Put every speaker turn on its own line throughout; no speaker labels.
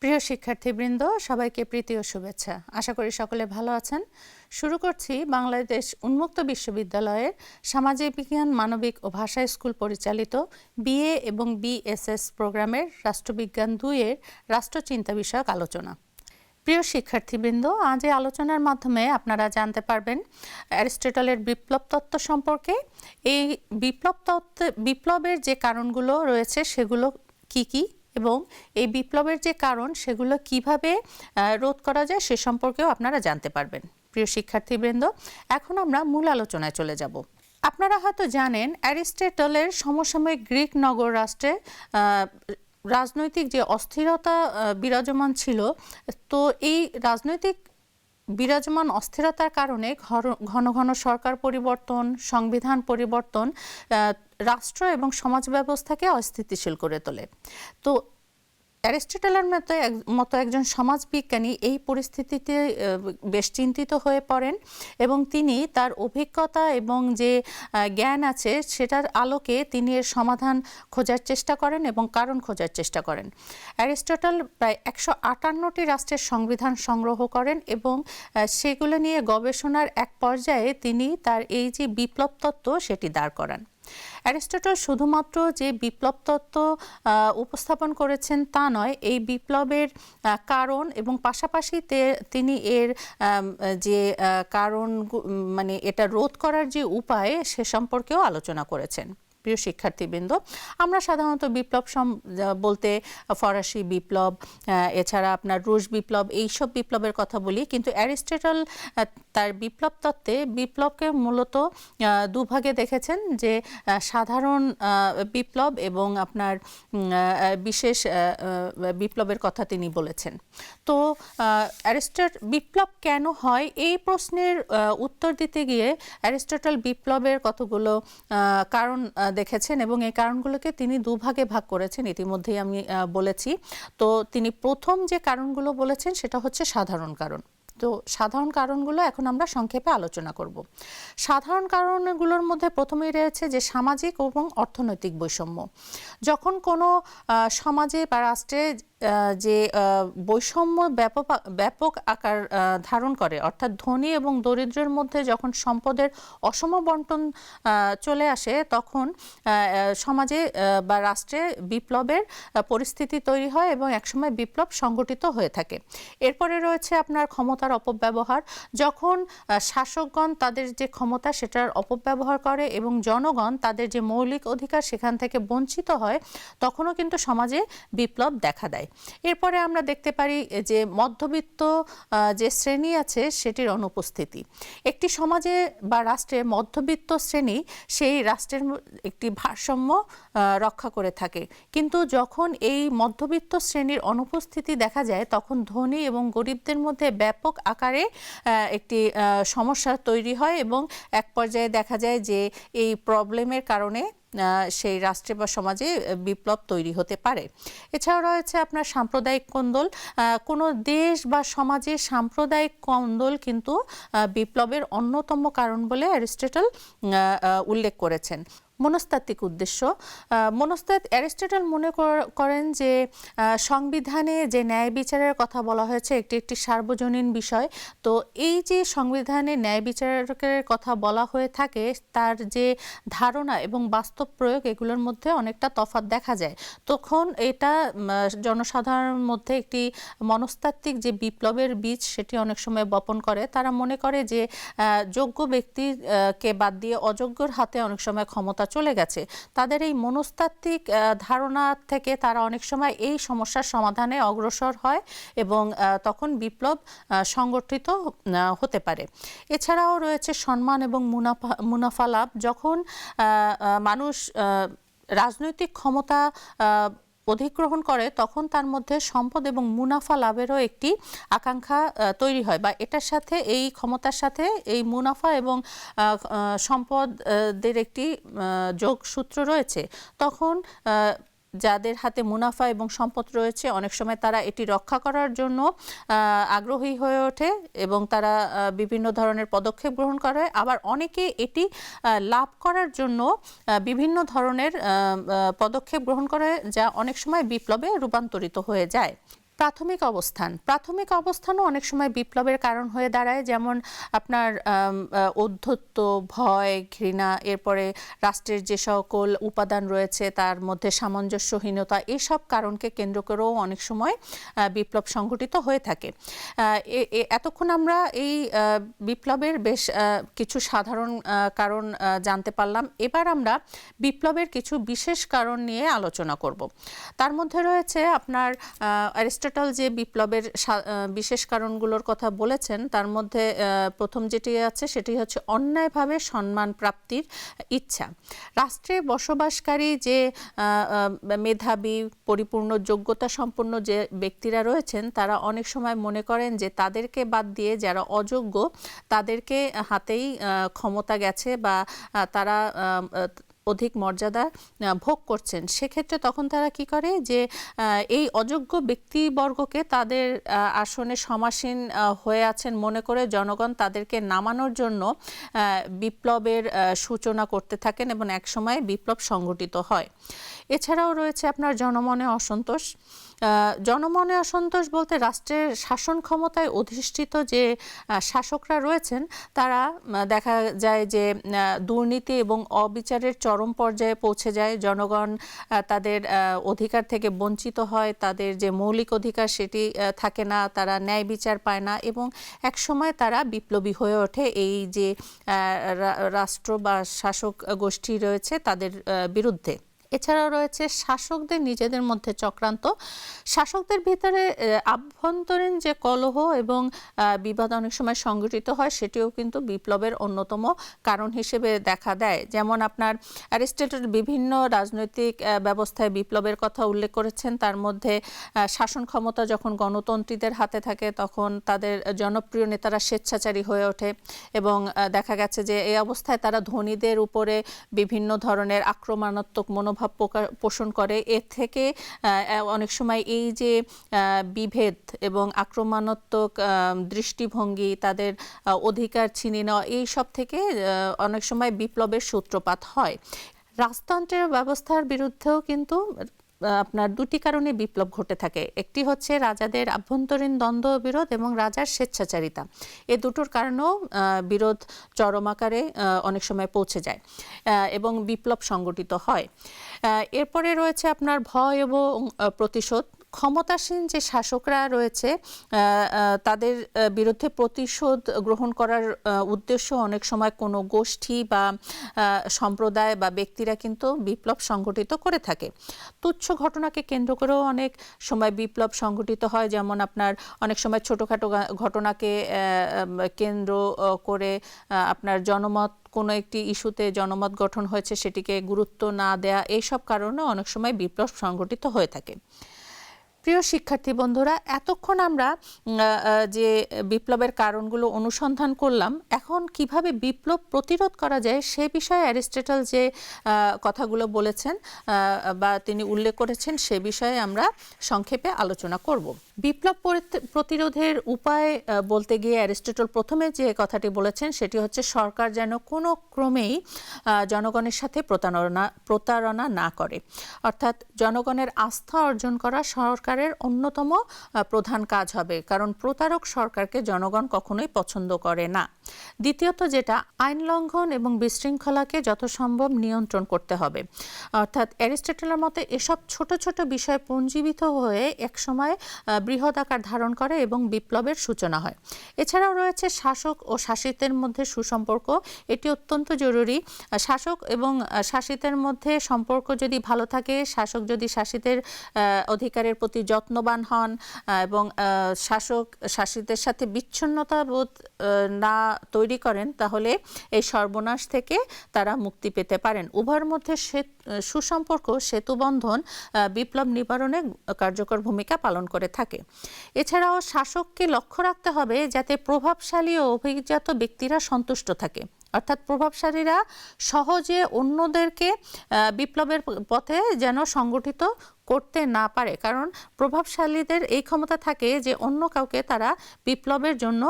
প্রিয় শিক্ষার্থীবৃন্দ, সবাইকে প্রীতি ও শুভেচ্ছা। আশা করি সকলে ভালো আছেন। শুরু করছি বাংলাদেশ উন্মুক্ত বিশ্ববিদ্যালয়ের সামাজিক বিজ্ঞান, মানবিক ও ভাষা স্কুল পরিচালিত বিএ এবং বিএসএস প্রোগ্রামের রাষ্ট্রবিজ্ঞান 2 এর রাষ্ট্রচিন্তা বিষয়ক আলোচনা। প্রিয় শিক্ষার্থীবৃন্দ, আজ এই আলোচনার মাধ্যমে আপনারা জানতে পারবেন অ্যারিস্টটলের বিপ্লব তত্ত্ব সম্পর্কে। এই বিপ্লবের যে কারণগুলো রয়েছে সেগুলো কি কি, এবং এই বিপ্লবের যে কারণ সেগুলো কিভাবে রোধ করা যায় সে সম্পর্কেও আপনারা জানতে পারবেন। প্রিয় শিক্ষার্থীবৃন্দ, এখন আমরা মূল আলোচনায় চলে যাব। আপনারা হয়তো জানেন অ্যারিস্টটলের সমসাময়িক গ্রিক নগর রাষ্ট্রে রাজনৈতিক যে অস্থিরতা বিরাজমান ছিল, তো এই রাজনৈতিক বিরাজমান অস্থিরতার কারণে ঘন ঘন সরকার পরিবর্তন, সংবিধান পরিবর্তন রাষ্ট্র এবং সমাজ ব্যবস্থাকে অস্থিতিশীল করে তোলে। তো অ্যারিস্টটলের মতো একজন সমাজবিজ্ঞানী এই পরিস্থিতিতে বেশ চিন্তিত হয়ে পড়েন এবং তিনি তার অভিজ্ঞতা এবং যে জ্ঞান আছে সেটার আলোকে তিনি এর সমাধান খোঁজার চেষ্টা করেন এবং কারণ খোঁজার চেষ্টা করেন। অ্যারিস্টটল প্রায় 158টি রাষ্ট্রের সংবিধান সংগ্রহ করেন এবং সেগুলো নিয়ে গবেষণার এক পর্যায়ে তিনি তার এই যে বিপ্লব তত্ত্ব সেটি দাঁড় করান। অ্যারিস্টটল শুধুমাত্র যে বিপ্লব তত্ত্ব উপস্থাপন করেছেন তা নয়, এই বিপ্লবের কারণ এবং পাশাপাশি তিনি এর যে কারণ মানে এটা রোধ করার যে উপায় সে সম্পর্কেও আলোচনা করেছেন। প্রিয় শিক্ষার্থীবৃন্দ, আমরা সাধারণত বিপ্লব বলতে ফরাসি বিপ্লব, এছাড়া আপনার রুশ বিপ্লব, এইসব বিপ্লবের কথা বলি, কিন্তু অ্যারিস্টটল তার বিপ্লব তত্ত্বে বিপ্লবকে মূলত দুভাগে দেখেছেন, যে সাধারণ বিপ্লব এবং আপনার বিশেষ বিপ্লবের কথা তিনি বলেছেন। তো বিপ্লব কেন হয় এই প্রশ্নের উত্তর দিতে গিয়ে অ্যারিস্টটল বিপ্লবের কতগুলো কারণ দেখেছেন এবং এই কারণগুলোকে তিনি দুভাগে ভাগ করেছেন, ইতিমধ্যেই আমি বলেছি। তো তিনি প্রথম যে কারণগুলো বলেছেন সেটা হচ্ছে সাধারণ কারণ। তো সাধারণ কারণগুলো এখন আমরা সংক্ষেপে আলোচনা করব। সাধারণ কারণগুলোর মধ্যে প্রথমেই রয়েছে যে সামাজিক এবং অর্থনৈতিক বৈষম্য। যখন কোনো সমাজে বা রাষ্ট্রে যে বৈষম্য ব্যাপক আকার ধারণ করে, অর্থাৎ ধনী এবং দরিদ্রের মধ্যে যখন সম্পদের অসম বন্টন চলে আসে, তখন সমাজে বা রাষ্ট্রে বিপ্লবের পরিস্থিতি তৈরি হয় এবং একসময় বিপ্লব সংগঠিত হয়ে থাকে। এরপরে রয়েছে আপনার ক্ষমতার অপব্যবহার। যখন শাসকগণ তাদের যে ক্ষমতা সেটার অপব্যবহার করে এবং জনগণ তাদের যে মৌলিক অধিকার সেখান থেকে বঞ্চিত হয়, তখনও কিন্তু সমাজে বিপ্লব দেখা দেয়। এরপরে আমরা দেখতে পারি যে মধ্যবিত্ত যে শ্রেণী আছে সেটির অনুপস্থিতি। একটি সমাজে বা রাষ্ট্রে মধ্যবিত্ত শ্রেণী সেই রাষ্ট্রের একটি ভারসাম্য রক্ষা করে থাকে, কিন্তু যখন এই মধ্যবিত্ত শ্রেণীর অনুপস্থিতি দেখা যায় তখন ধনী এবং গরিবদের মধ্যে ব্যাপক আকারে একটি সমস্যা তৈরি হয় এবং এক পর্যায়ে দেখা যায় যে এই প্রবলেমের কারণে সেই রাষ্ট্রে বা সমাজে বিপ্লব তৈরি হতে পারে। এছাড়াও রয়েছে আপনার সাম্প্রদায়িক কোন্দল। কোনো দেশ বা সমাজে সাম্প্রদায়িক কোন্দল কিন্তু বিপ্লবের অন্যতম কারণ বলে অ্যারিস্টটল উল্লেখ করেছেন। মনস্তাত্ত্বিক উদ্দেশ্য। অ্যারিস্টটল মনে করেন যে সংবিধানে যে ন্যায় বিচারের কথা বলা হয়েছে একটি সার্বজনীন বিষয়। তো এই যে সংবিধানে ন্যায় বিচারের কথা বলা হয়ে থাকে তার যে ধারণা এবং বাস্তব প্রয়োগ এগুলোর মধ্যে অনেকটা তফাৎ দেখা যায়। তখন এটা জনসাধারণের মধ্যে একটি মনস্তাত্ত্বিক যে বিপ্লবের বীজ সেটি অনেক সময় বপন করে। তারা মনে করে যে যোগ্য ব্যক্তিকে বাদ দিয়ে অযোগ্যর হাতে অনেক সময় ক্ষমতা চলে গেছে। তাদের এই মনস্তাত্ত্বিক ধারণা থেকে তারা অনেক সময় এই সমস্যার সমাধানে অগ্রসর হয় এবং তখন বিপ্লব সংগঠিত হতে পারে। এছাড়াও রয়েছে সম্মান এবং মুনাফা লাভ। যখন মানুষ রাজনৈতিক ক্ষমতা অধিগ্রহণ করে তখন তার মধ্যে সম্পদ এবং মুনাফা লাভেরও একটি আকাঙ্ক্ষা তৈরি হয়, বা এটার সাথে এই ক্ষমতার সাথে এই মুনাফা এবং সম্পদের একটি যোগসূত্র রয়েছে। তখন যাদের হাতে মুনাফা এবং সম্পদ রয়েছে অনেক সময় তারা এটি রক্ষা করার জন্য আগ্রহী হয়ে ওঠে এবং তারা বিভিন্ন ধরনের পদক্ষেপ গ্রহণ করে। আবার অনেকে এটি লাভ করার জন্য বিভিন্ন ধরনের পদক্ষেপ গ্রহণ করে, যা অনেক সময় বিপ্লবে রূপান্তরিত হয়ে যায়। প্রাথমিক অবস্থানও অনেক সময় বিপ্লবের কারণ হয়ে দাঁড়ায়, যেমন আপনার ঔদ্ধত্য, ভয়, ঘৃণা, এরপরে রাষ্ট্রের যে সকল উপাদান রয়েছে তার মধ্যে সামঞ্জস্যহীনতা, এইসব কারণকে কেন্দ্র করেও অনেক সময় বিপ্লব সংঘটিত হয়ে থাকে। এতক্ষণ আমরা এই বিপ্লবের বেশ কিছু সাধারণ কারণ জানতে পারলাম। এবার আমরা বিপ্লবের কিছু বিশেষ কারণ নিয়ে আলোচনা করব। তার মধ্যে রয়েছে আপনার অ্যারিস্টটল যে বিপ্লবের বিশেষ কারণগুলোর কথা বলেছেন, তার মধ্যে প্রথম যেটি আছে সেটি হচ্ছে অন্যায়ভাবে সম্মান প্রাপ্তির ইচ্ছা। রাষ্ট্রে বসবাসকারী যে মেধাবী, পরিপূর্ণ যোগ্যতা সম্পন্ন যে ব্যক্তিরা রয়েছেন তারা অনেক সময় মনে করেন যে তাদেরকে বাদ দিয়ে যারা অযোগ্য তাদেরকে হাতেই ক্ষমতা গেছে বা তারা অধিক মর্যাদা ভোগ করছেন। সেক্ষেত্রে তখন তারা কি করে যে এই অযোগ্য ব্যক্তিবর্গকে তাদের আসনে সমাসীন হয়ে আছেন মনে করে জনগণ তাদেরকে নামানোর জন্য বিপ্লবের সূচনা করতে থাকেন এবং একসময় বিপ্লব সংঘটিত হয়। এছাড়াও রয়েছে আপনার জনমনে অসন্তোষ। জনমনে অসন্তোষ বলতে রাষ্ট্রের শাসন ক্ষমতায় অধিষ্ঠিত যে শাসকরা রয়েছেন তারা দেখা যায় যে দুর্নীতি এবং অবিচারের চরম পর্যায়ে পৌঁছে যায়। জনগণ তাদের অধিকার থেকে বঞ্চিত হয়, তাদের যে মৌলিক অধিকার সেটি থাকে না, তারা ন্যায় বিচার পায় না এবং একসময় তারা বিপ্লবী হয়ে ওঠে এই যে রাষ্ট্র বা শাসক গোষ্ঠী রয়েছে তাদের বিরুদ্ধে। এছাড়াও রয়েছে শাসকদের নিজেদের মধ্যে চক্রান্ত। শাসকদের ভিতরে আভ্যন্তরীণ যে কলহ এবং বিবাদ অনেক সময় সংঘটিত হয় সেটিও কিন্তু বিপ্লবের অন্যতম কারণ হিসেবে দেখা দেয়। যেমন আপনার অ্যারিস্টটল বিভিন্ন রাজনৈতিক ব্যবস্থায় বিপ্লবের কথা উল্লেখ করেছেন। তার মধ্যে শাসন ক্ষমতা যখন গণতন্ত্রীদের হাতে থাকে তখন তাদের জনপ্রিয় নেতারা স্বেচ্ছাচারী হয়ে ওঠে এবং দেখা গেছে যে এই অবস্থায় তারা ধনীদের উপরে বিভিন্ন ধরনের আক্রমণাত্মক মনোভাব পোষণ করে। এর থেকে অনেক সময় এই যে বিভেদ এবং আক্রমণাত্মক দৃষ্টিভঙ্গি, তাদের অধিকার ছিনিয়ে নেওয়া, এই সব থেকে অনেক সময় বিপ্লবের সূত্রপাত হয়। রাজতন্ত্রের ব্যবস্থার বিরুদ্ধেও কিন্তু আপনার দুটি কারণে বিপ্লব ঘটে থাকে। একটি হচ্ছে রাজাদের আভ্যন্তরীণ দ্বন্দ্ব বিরোধ এবং রাজার স্বেচ্ছাচারিতা। এ দুটোর কারণেও বিরোধ চরম আকারে অনেক সময় পৌঁছে যায় এবং বিপ্লব সংগঠিত হয়। এরপরে রয়েছে আপনার ভয় এবং প্রতিশোধ। ক্ষমতাসীন যে শাসকরা রয়েছে তাদের বিরুদ্ধে প্রতিশোধ গ্রহণ করার উদ্দেশ্য অনেক সময় কোনো গোষ্ঠী বা সম্প্রদায় বা ব্যক্তিরা কিন্তু বিপ্লব সংগঠিত করে থাকে। তুচ্ছ ঘটনাকে কেন্দ্র করেও অনেক সময় বিপ্লব সংগঠিত হয়, যেমন আপনার অনেক সময় ছোটোখাটো ঘটনাকে কেন্দ্র করে আপনার জনমত, কোনো একটি ইস্যুতে জনমত গঠন হয়েছে সেটিকে গুরুত্ব না দেয়া, এইসব কারণে অনেক সময় বিপ্লব সংগঠিত হয়ে থাকে। প্রিয় শিক্ষার্থী বন্ধুরা, এতক্ষণ আমরা যে বিপ্লবের কারণগুলো অনুসন্ধান করলাম, এখন কিভাবে বিপ্লব প্রতিরোধ করা যায় সে বিষয়ে অ্যারিস্টটল যে কথাগুলো বলেছেন বা তিনি উল্লেখ করেছেন সে বিষয়ে আমরা সংক্ষেপে আলোচনা করব। বিপ্লব প্রতিরোধের উপায় বলতে গিয়ে অ্যারিস্টটল প্রথমে যে কথাটি বলেছেন সেটি হচ্ছে সরকার যেন কোনো ক্রমেই জনগণের সাথে প্রতারণা না করে। অর্থাৎ জনগণের আস্থা অর্জন করা সরকারের অন্যতম প্রধান কাজ হবে, কারণ প্রতারক সরকারকে জনগণ কখনোই পছন্দ করে না। দ্বিতীয়ত যেটা, আইন লঙ্ঘন এবং বিশৃঙ্খলাকে যত সম্ভব নিয়ন্ত্রণ করতে হবে। অর্থাৎ অ্যারিস্টটলের মতে এসব ছোট ছোট বিষয় পুঞ্জীবিত হয়ে একসময় বৃহৎ আকার ধারণ করে এবং বিপ্লবের সূচনা হয়। এছাড়াও রয়েছে শাসক ও শাসিতের মধ্যে সুসম্পর্ক। এটি অত্যন্ত জরুরি। শাসক এবং শাসিতের মধ্যে সম্পর্ক যদি ভালো থাকে, শাসক যদি শাসিতের অধিকারের প্রতি প্রতি যত্নবান হন এবং শাসক শাসিতের সাথে বিচ্ছিন্নতা বোধ না তৈরি করেন, তাহলে এই সর্বনাশ থেকে তারা মুক্তি পেতে পারেন। উভয়ের মধ্যে সুসম্পর্ক সেতুবন্ধন বিপ্লব নিবারণে কার্যকর ভূমিকা পালন করে থাকে। এছাড়াও শাসককে লক্ষ্য রাখতে হবে যাতে প্রভাবশালী ও অভিজাত ব্যক্তিরা সন্তুষ্ট থাকে, অর্থাৎ প্রভাবশালীরা সহজে অন্যদেরকে বিপ্লবের পথে যেন সংগঠিত করতে না পারে, কারণ প্রভাবশালীদের এই ক্ষমতা থাকে যে অন্য কাউকে তারা বিপ্লবের জন্য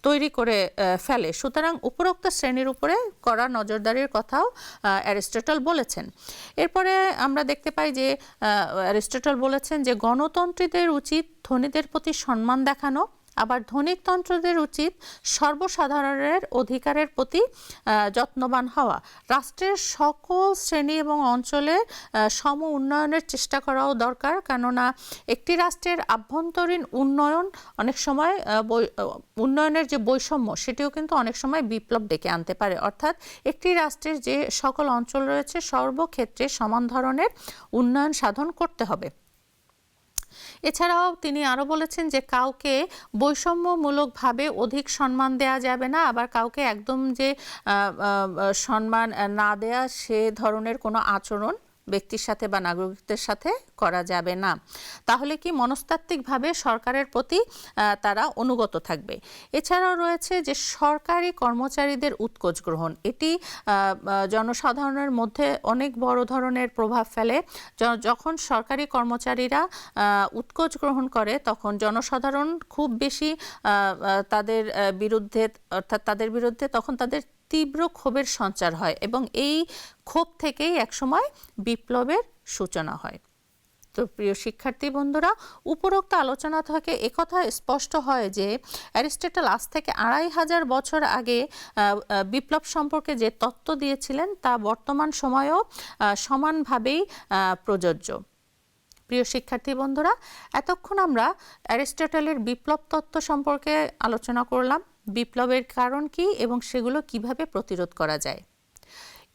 তৈরি করে ফেলে। সুতরাং উপরোক্ত শ্রেণীর উপরে কড়া নজরদারির কথাও অ্যারিস্টটল বলেছেন। এরপরে আমরা দেখতে পাই যে অ্যারিস্টটল বলেছেন যে গণতন্ত্রীদের উচিত ধনীদের প্রতি সম্মান দেখানো, আবার ধনিকতন্ত্রদের উচিত সর্বসাধারণের অধিকারের প্রতি যত্নবান হওয়া। রাষ্ট্রের সকল শ্রেণী এবং অঞ্চলে সম উন্নয়নের চেষ্টা করাও দরকার, কেননা একটি রাষ্ট্রের আভ্যন্তরীণ উন্নয়ন অনেক সময় উন্নয়নের যে বৈষম্য সেটিও কিন্তু অনেক সময় বিপ্লব ডেকে আনতে পারে। অর্থাৎ একটি রাষ্ট্রের যে সকল অঞ্চল রয়েছে সর্বক্ষেত্রে সমান ধরনের উন্নয়ন সাধন করতে হবে। এছাড়াও তিনি আরও বলেছেন যে কাউকে বৈষম্যমূলকভাবে অধিক সম্মান দেয়া যাবে না, আবার কাউকে একদম যে সম্মান না দেয়া সে ধরনের কোনো আচরণ ব্যক্তির সাথে বা নাগরিকদের সাথে করা যাবে না। তাহলে কি মনস্তাত্ত্বিকভাবে সরকারের প্রতি তারা অনুগত থাকবে। এছাড়াও রয়েছে যে সরকারি কর্মচারীদের উৎকোচ গ্রহণ, এটি জনসাধারণের মধ্যে অনেক বড় ধরনের প্রভাব ফেলে। যখন সরকারি কর্মচারীরা উৎকোচ গ্রহণ করে তখন জনসাধারণ খুব বেশি তাদের বিরুদ্ধে, অর্থাৎ তাদের বিরুদ্ধে তখন তাদের তীব্র ক্ষোভের সঞ্চার হয় এবং এই ক্ষোভ থেকেই একসময় বিপ্লবের সূচনা হয়। তো প্রিয় শিক্ষার্থী বন্ধুরা, উপরোক্ত আলোচনা থেকে একথা স্পষ্ট হয় যে অ্যারিস্টটল আজ থেকে 2500 বছর আগে বিপ্লব সম্পর্কে যে তত্ত্ব দিয়েছিলেন তা বর্তমান সময়েও সমানভাবেই প্রযোজ্য। প্রিয় শিক্ষার্থী বন্ধুরা, এতক্ষণ আমরা অ্যারিস্টটলের বিপ্লব তত্ত্ব সম্পর্কে আলোচনা করলাম, বিপ্লবের কারণ কি এবং সেগুলো কিভাবে প্রতিরোধ করা যায়।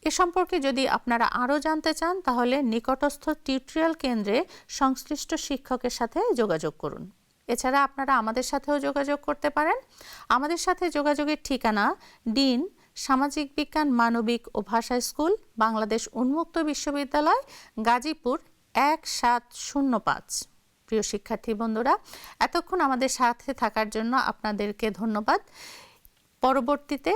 এ সম্পর্কে যদি আপনারা আরও জানতে চান তাহলে নিকটস্থ টিউটোরিয়াল কেন্দ্রে সংশ্লিষ্ট শিক্ষকের সাথে যোগাযোগ করুন। এছাড়া আপনারা আমাদের সাথেও যোগাযোগ করতে পারেন। আমাদের সাথে যোগাযোগের ঠিকানা ডিন, সামাজিক বিজ্ঞান মানবিক ও ভাষা স্কুল, বাংলাদেশ উন্মুক্ত বিশ্ববিদ্যালয়, গাজীপুর 1705। প্রিয় শিক্ষার্থী বন্ধুরা, এতক্ষণ আমাদের সাথে থাকার জন্য আপনাদেরকে ধন্যবাদ। পরবর্তীতে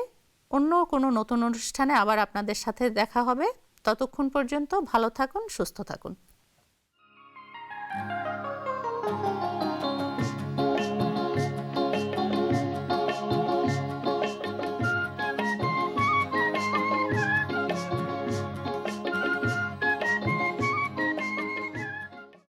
অন্য কোনো নতুন অনুষ্ঠানে আবার আপনাদের সাথে দেখা হবে। ততক্ষণ পর্যন্ত ভালো থাকুন, সুস্থ থাকুন।